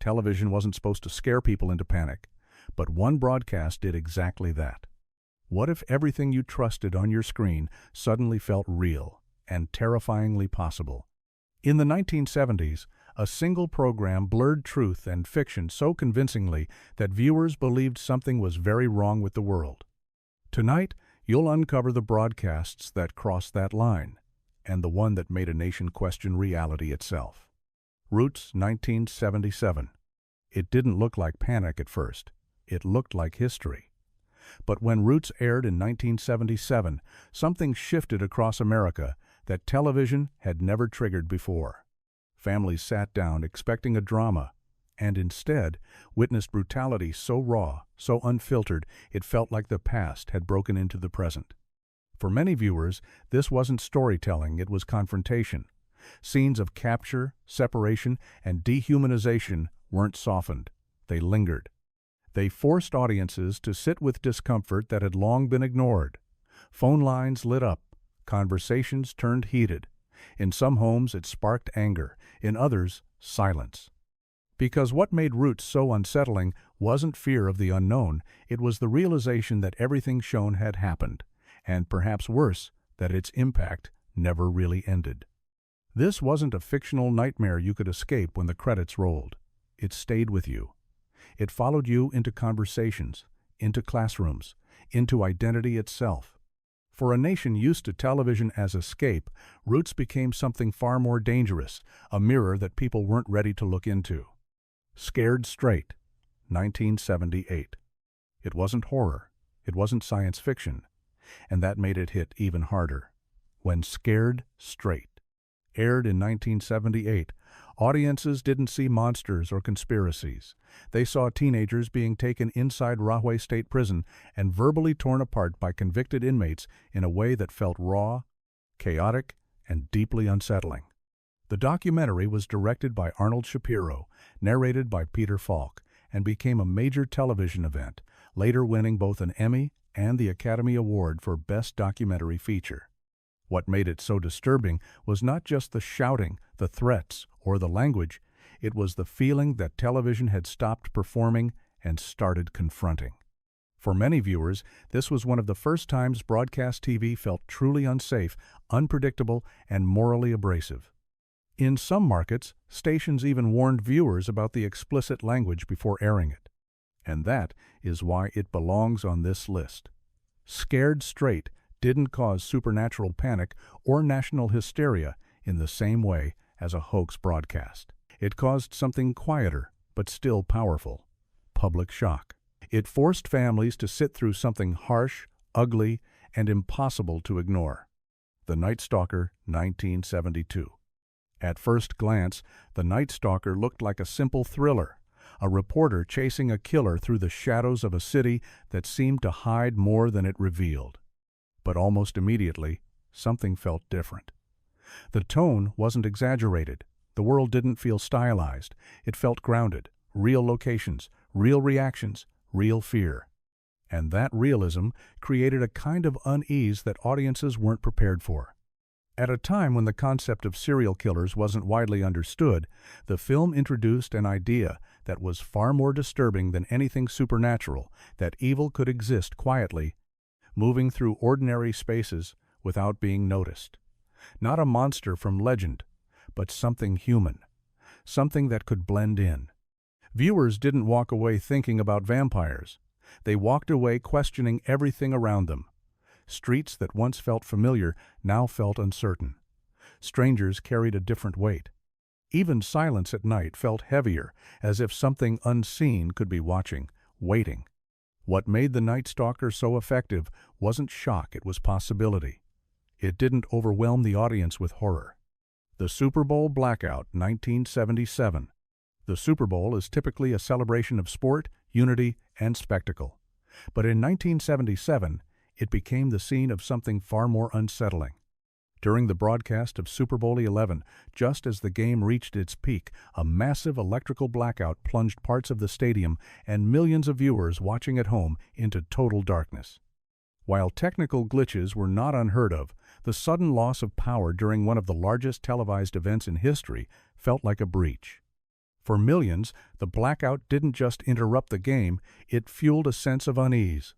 Television wasn't supposed to scare people into panic, but one broadcast did exactly that. What if everything you trusted on your screen suddenly felt real and terrifyingly possible? In the 1970s, a single program blurred truth and fiction so convincingly that viewers believed something was very wrong with the world. Tonight, you'll uncover the broadcasts that crossed that line, and the one that made a nation question reality itself. Roots, 1977. It didn't look like panic at first. It looked like history. But when Roots aired in 1977, something shifted across America that television had never triggered before. Families sat down expecting a drama, and instead witnessed brutality so raw, so unfiltered, it felt like the past had broken into the present. For many viewers, this wasn't storytelling, it was confrontation. Scenes of capture, separation, and dehumanization weren't softened. They lingered. They forced audiences to sit with discomfort that had long been ignored. Phone lines lit up. Conversations turned heated. In some homes, it sparked anger. In others, silence. Because what made Roots so unsettling wasn't fear of the unknown, it was the realization that everything shown had happened, and perhaps worse, that its impact never really ended. This wasn't a fictional nightmare you could escape when the credits rolled. It stayed with you. It followed you into conversations, into classrooms, into identity itself. For a nation used to television as escape, Roots became something far more dangerous, a mirror that people weren't ready to look into. Scared Straight, 1978. It wasn't horror. It wasn't science fiction. And that made it hit even harder. When Scared Straight aired in 1978, audiences didn't see monsters or conspiracies. They saw teenagers being taken inside Rahway State Prison and verbally torn apart by convicted inmates in a way that felt raw, chaotic, and deeply unsettling. The documentary was directed by Arnold Shapiro, narrated by Peter Falk, and became a major television event, later winning both an Emmy and the Academy Award for Best Documentary Feature. What made it so disturbing was not just the shouting, the threats, or the language. It was the feeling that television had stopped performing and started confronting. For many viewers, this was one of the first times broadcast TV felt truly unsafe, unpredictable, and morally abrasive. In some markets, stations even warned viewers about the explicit language before airing it. And that is why it belongs on this list. Scared Straight didn't cause supernatural panic or national hysteria in the same way as a hoax broadcast. It caused something quieter, but still powerful: public shock. It forced families to sit through something harsh, ugly, and impossible to ignore. The Nightstalker, 1972. At first glance, The Nightstalker looked like a simple thriller, a reporter chasing a killer through the shadows of a city that seemed to hide more than it revealed. But almost immediately, something felt different. The tone wasn't exaggerated. The world didn't feel stylized. It felt grounded. Real locations, real reactions, real fear. And that realism created a kind of unease that audiences weren't prepared for. At a time when the concept of serial killers wasn't widely understood, the film introduced an idea that was far more disturbing than anything supernatural, that evil could exist quietly, moving through ordinary spaces without being noticed. Not a monster from legend, but something human, something that could blend in. Viewers didn't walk away thinking about vampires. They walked away questioning everything around them. Streets that once felt familiar now felt uncertain. Strangers carried a different weight. Even silence at night felt heavier, as if something unseen could be watching, waiting. What made The Nightstalker so effective wasn't shock, it was possibility. It didn't overwhelm the audience with horror. The Super Bowl blackout, 1977. The Super Bowl is typically a celebration of sport, unity, and spectacle. But in 1977, it became the scene of something far more unsettling. During the broadcast of Super Bowl XI, just as the game reached its peak, a massive electrical blackout plunged parts of the stadium and millions of viewers watching at home into total darkness. While technical glitches were not unheard of, the sudden loss of power during one of the largest televised events in history felt like a breach. For millions, the blackout didn't just interrupt the game, it fueled a sense of unease.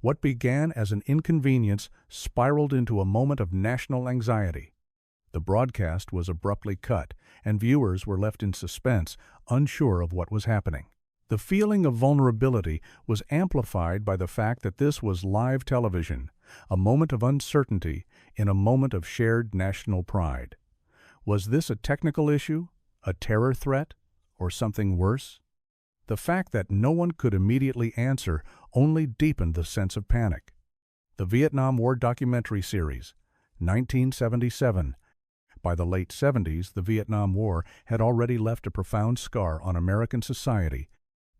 What began as an inconvenience spiraled into a moment of national anxiety. The broadcast was abruptly cut, and viewers were left in suspense, unsure of what was happening. The feeling of vulnerability was amplified by the fact that this was live television, a moment of uncertainty in a moment of shared national pride. Was this a technical issue, a terror threat, or something worse? The fact that no one could immediately answer only deepened the sense of panic. The Vietnam War documentary series, 1977. By the late 70s, the Vietnam War had already left a profound scar on American society,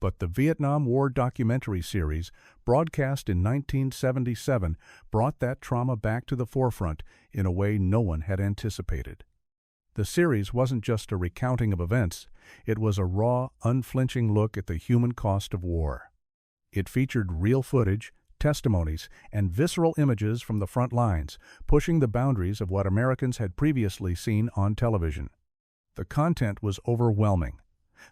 but the Vietnam War documentary series, broadcast in 1977, brought that trauma back to the forefront in a way no one had anticipated. The series wasn't just a recounting of events, it was a raw, unflinching look at the human cost of war. It featured real footage, testimonies, and visceral images from the front lines, pushing the boundaries of what Americans had previously seen on television. The content was overwhelming.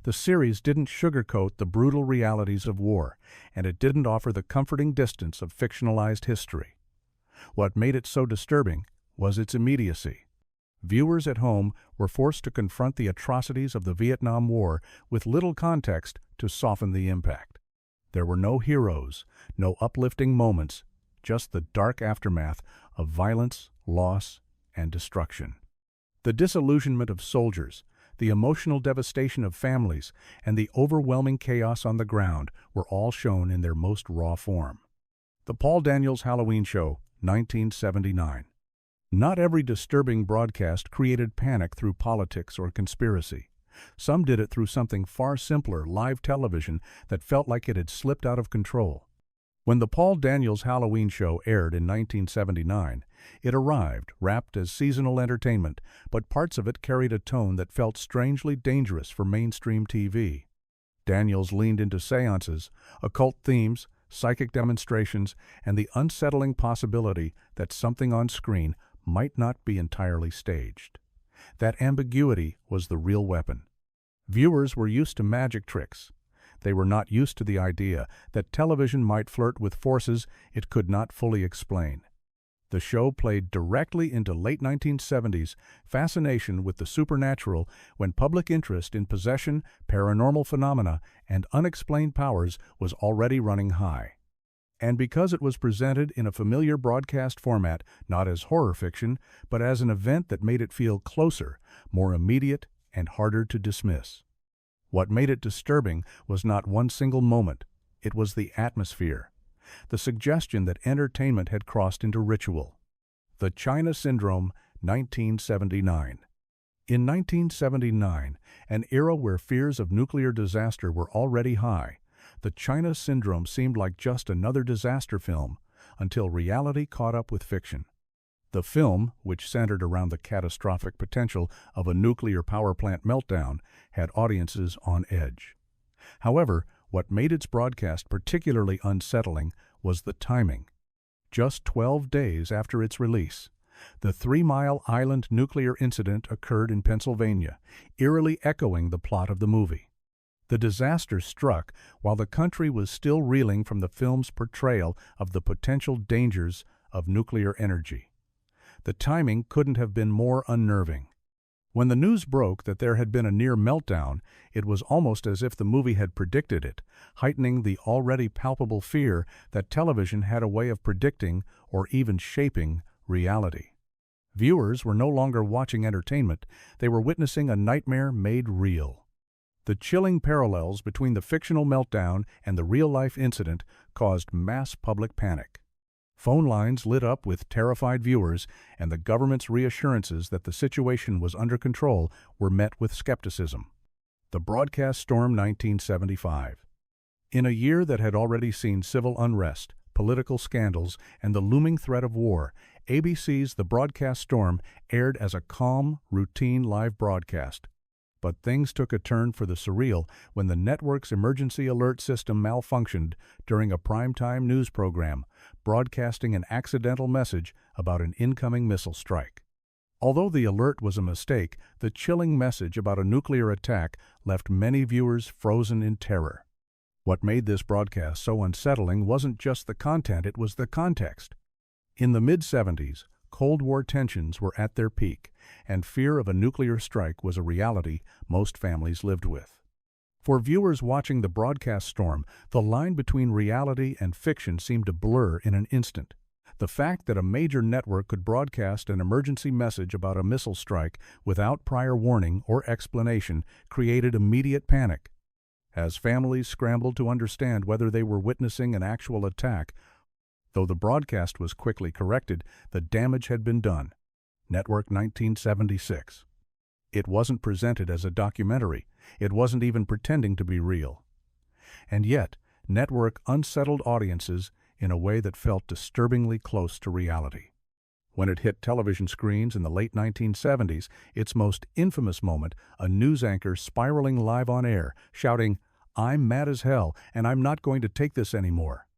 The series didn't sugarcoat the brutal realities of war, and it didn't offer the comforting distance of fictionalized history. What made it so disturbing was its immediacy. Viewers at home were forced to confront the atrocities of the Vietnam War with little context to soften the impact. There were no heroes, no uplifting moments, just the dark aftermath of violence, loss, and destruction. The disillusionment of soldiers, the emotional devastation of families, and the overwhelming chaos on the ground were all shown in their most raw form. The Paul Daniels Halloween Show, 1979. Not every disturbing broadcast created panic through politics or conspiracy. Some did it through something far simpler, live television, that felt like it had slipped out of control. When the Paul Daniels Halloween Show aired in 1979, it arrived, wrapped as seasonal entertainment, but parts of it carried a tone that felt strangely dangerous for mainstream TV. Daniels leaned into seances, occult themes, psychic demonstrations, and the unsettling possibility that something on screen might not be entirely staged. That ambiguity was the real weapon. Viewers were used to magic tricks. They were not used to the idea that television might flirt with forces it could not fully explain. The show played directly into late 1970s fascination with the supernatural when public interest in possession, paranormal phenomena, and unexplained powers was already running high. And because it was presented in a familiar broadcast format, not as horror fiction, but as an event that made it feel closer, more immediate, and harder to dismiss. What made it disturbing was not one single moment, it was the atmosphere. The suggestion that entertainment had crossed into ritual. The China Syndrome, 1979. In 1979, an era where fears of nuclear disaster were already high, the China Syndrome seemed like just another disaster film, until reality caught up with fiction. The film, which centered around the catastrophic potential of a nuclear power plant meltdown, had audiences on edge. However, what made its broadcast particularly unsettling was the timing. Just 12 days after its release, the 3 Mile Island nuclear incident occurred in Pennsylvania, eerily echoing the plot of the movie. The disaster struck while the country was still reeling from the film's portrayal of the potential dangers of nuclear energy. The timing couldn't have been more unnerving. When the news broke that there had been a near meltdown, it was almost as if the movie had predicted it, heightening the already palpable fear that television had a way of predicting or even shaping reality. Viewers were no longer watching entertainment, they were witnessing a nightmare made real. The chilling parallels between the fictional meltdown and the real-life incident caused mass public panic. Phone lines lit up with terrified viewers, and the government's reassurances that the situation was under control were met with skepticism. The Broadcast Storm, 1975. In a year that had already seen civil unrest, political scandals, and the looming threat of war, ABC's The Broadcast Storm aired as a calm, routine live broadcast. But things took a turn for the surreal when the network's emergency alert system malfunctioned during a primetime news program, broadcasting an accidental message about an incoming missile strike. Although the alert was a mistake, the chilling message about a nuclear attack left many viewers frozen in terror. What made this broadcast so unsettling wasn't just the content, it was the context. In the mid-70s, Cold War tensions were at their peak, and fear of a nuclear strike was a reality most families lived with. For viewers watching the broadcast storm, the line between reality and fiction seemed to blur in an instant. The fact that a major network could broadcast an emergency message about a missile strike without prior warning or explanation created immediate panic. As families scrambled to understand whether they were witnessing an actual attack, though the broadcast was quickly corrected, the damage had been done. Network 1976. It wasn't presented as a documentary. It wasn't even pretending to be real. And yet, Network unsettled audiences in a way that felt disturbingly close to reality. When it hit television screens in the late 1970s, its most infamous moment, a news anchor spiraling live on air, shouting, "I'm mad as hell, and I'm not going to take this anymore,"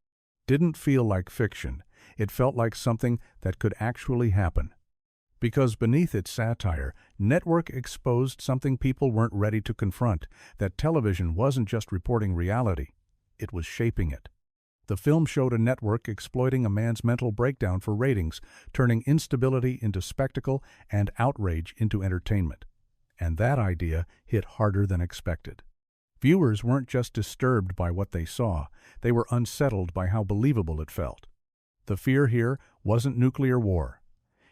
didn't feel like fiction. It felt like something that could actually happen. Because beneath its satire, Network exposed something people weren't ready to confront, that television wasn't just reporting reality, it was shaping it. The film showed a network exploiting a man's mental breakdown for ratings, turning instability into spectacle and outrage into entertainment. And that idea hit harder than expected. Viewers weren't just disturbed by what they saw, they were unsettled by how believable it felt. The fear here wasn't nuclear war.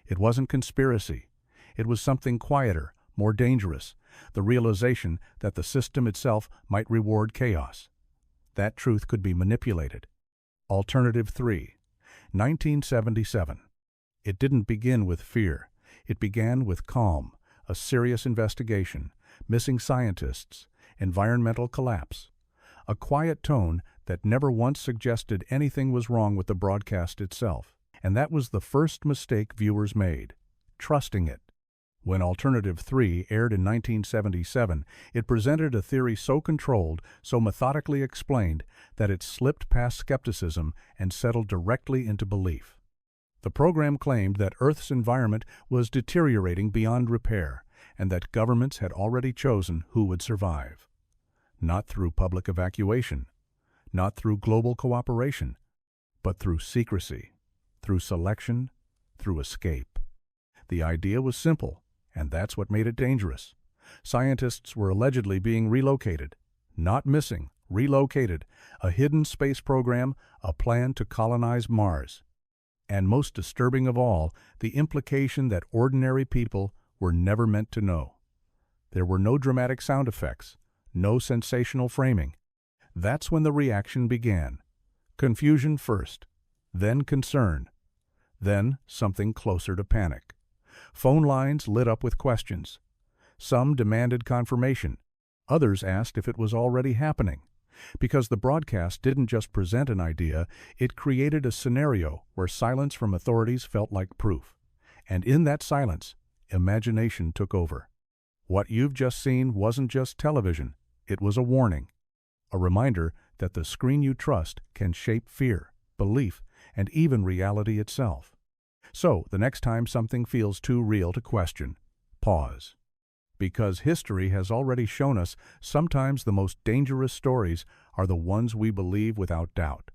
It wasn't conspiracy. It was something quieter, more dangerous, the realization that the system itself might reward chaos. That truth could be manipulated. Alternative 3, 1977. It didn't begin with fear. It began with calm, a serious investigation, missing scientists, environmental collapse, a quiet tone that never once suggested anything was wrong with the broadcast itself. And that was the first mistake viewers made, trusting it. When Alternative 3 aired in 1977, it presented a theory so controlled, so methodically explained, that it slipped past skepticism and settled directly into belief. The program claimed that Earth's environment was deteriorating beyond repair, and that governments had already chosen who would survive. Not through public evacuation, not through global cooperation, but through secrecy, through selection, through escape. The idea was simple. And that's what made it dangerous. Scientists were allegedly being relocated. Not missing, relocated. A hidden space program, a plan to colonize Mars. And most disturbing of all, the implication that ordinary people were never meant to know. There were no dramatic sound effects, no sensational framing. That's when the reaction began. Confusion first, then concern, then something closer to panic. Phone lines lit up with questions. Some demanded confirmation. Others asked if it was already happening. Because the broadcast didn't just present an idea, it created a scenario where silence from authorities felt like proof. And in that silence, imagination took over. What you've just seen wasn't just television. It was a warning. A reminder that the screen you trust can shape fear, belief, and even reality itself. So, the next time something feels too real to question, pause. Because history has already shown us sometimes the most dangerous stories are the ones we believe without doubt.